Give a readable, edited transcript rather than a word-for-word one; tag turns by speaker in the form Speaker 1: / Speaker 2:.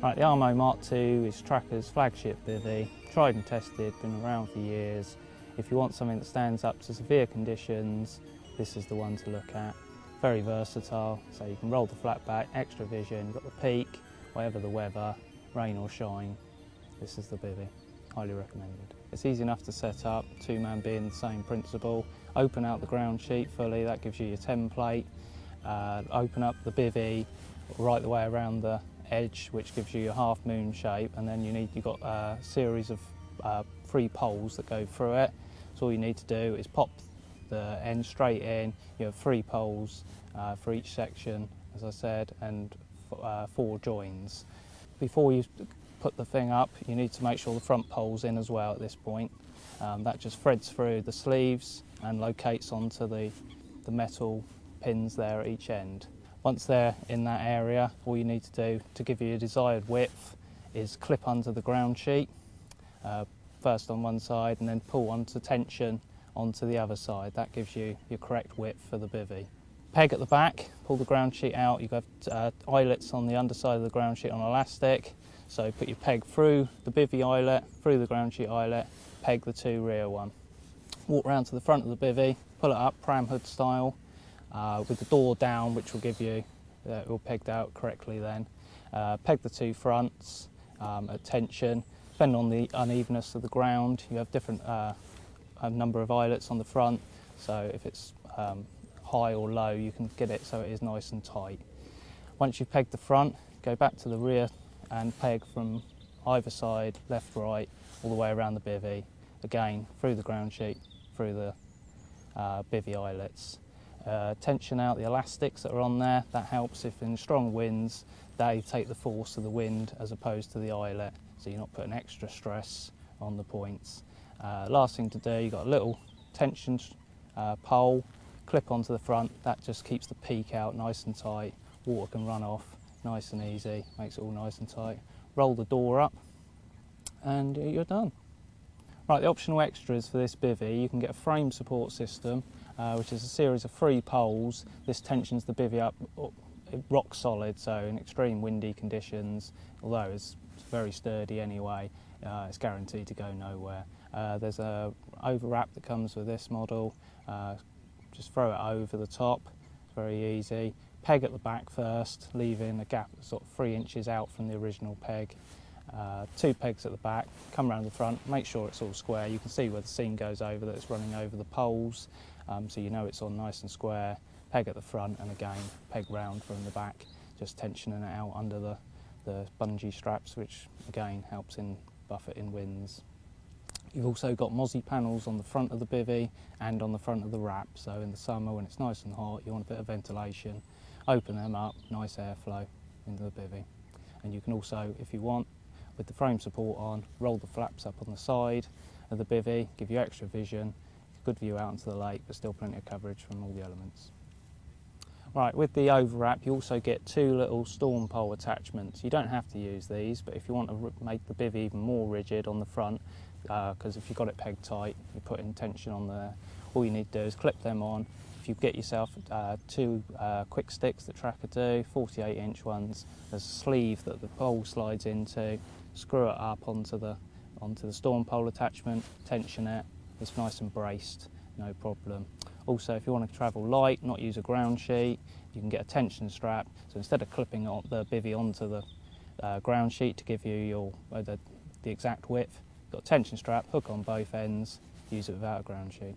Speaker 1: Right, the Armo MKII is Trakker's flagship bivvy, tried and tested, been around for years. If you want something that stands up to severe conditions, this is the one to look at. Very versatile, so you can roll the flat back, extra vision, you've got the peak, whatever the weather, rain or shine, this is the bivvy. Highly recommended. It's easy enough to set up, two-man being the same principle. Open out the ground sheet fully, that gives you your template. Open up the bivvy right the way around the edge, which gives you your half moon shape, and then you've got a series of 3 poles that go through it. So all you need to do is pop the end straight in. You have 3 poles for each section, as I said, and 4 joins. Before you put the thing up, you need to make sure the front pole's in as well at this point. That just threads through the sleeves and locates onto the metal pins there at each end. Once they're in that area, all you need to do to give you a desired width is clip under the ground sheet, first on one side, and then pull onto tension onto the other side. That gives you your correct width for the bivvy. Peg at the back, pull the ground sheet out. You've got eyelets on the underside of the ground sheet on elastic. So put your peg through the bivvy eyelet, through the ground sheet eyelet, peg the 2 rear one. Walk round to the front of the bivvy, pull it up pram hood style, with the door down, which will give you, it will pegged out correctly then. Peg the 2 fronts at tension. Depending on the unevenness of the ground, you have different a number of eyelets on the front, so if it's high or low, you can get it so it is nice and tight. Once you've pegged the front, go back to the rear and peg from either side, left, right, all the way around the bivvy. Again, through the ground sheet, through the bivvy eyelets. Tension out the elastics that are on there. That helps if in strong winds, they take the force of the wind as opposed to the eyelet, so you're not putting extra stress on the points. Last thing to do, you've got a little tension pole, clip onto the front. That just keeps the peak out nice and tight. Water can run off nice and easy, makes it all nice and tight. Roll the door up and you're done. Right, the optional extras for this bivvy, you can get a frame support system, which is a series of 3 poles. This tensions the bivvy up rock solid, so in extreme windy conditions, although it's very sturdy anyway, it's guaranteed to go nowhere. There's a overwrap that comes with this model. Just throw it over the top, it's very easy. Peg at the back first, leaving a gap sort of 3 inches out from the original peg. 2 pegs at the back, come around the front, make sure it's all square. You can see where the seam goes over, that it's running over the poles, so you know it's on nice and square. Peg at the front, and again, peg round from the back, just tensioning it out under the bungee straps, which again helps in buffeting winds. You've also got mozzie panels on the front of the bivvy and on the front of the wrap, so in the summer when it's nice and hot, you want a bit of ventilation, open them up, nice airflow into the bivvy. And you can also, if you want, with the frame support on, roll the flaps up on the side of the bivvy, give you extra vision, good view out into the lake, but still plenty of coverage from all the elements. Right, with the overwrap, you also get 2 little storm pole attachments. You don't have to use these, but if you want to make the bivvy even more rigid on the front, because if you've got it pegged tight, you're putting tension on there, all you need to do is clip them on. If you get yourself 2 quick sticks that Trakker do, 48-inch ones, there's a sleeve that the pole slides into, screw it up onto the storm pole attachment, tension it, it's nice and braced, no problem. Also, if you want to travel light, not use a ground sheet, you can get a tension strap. So instead of clipping the bivvy onto the ground sheet to give you the exact width, you've got a tension strap, hook on both ends, use it without a ground sheet.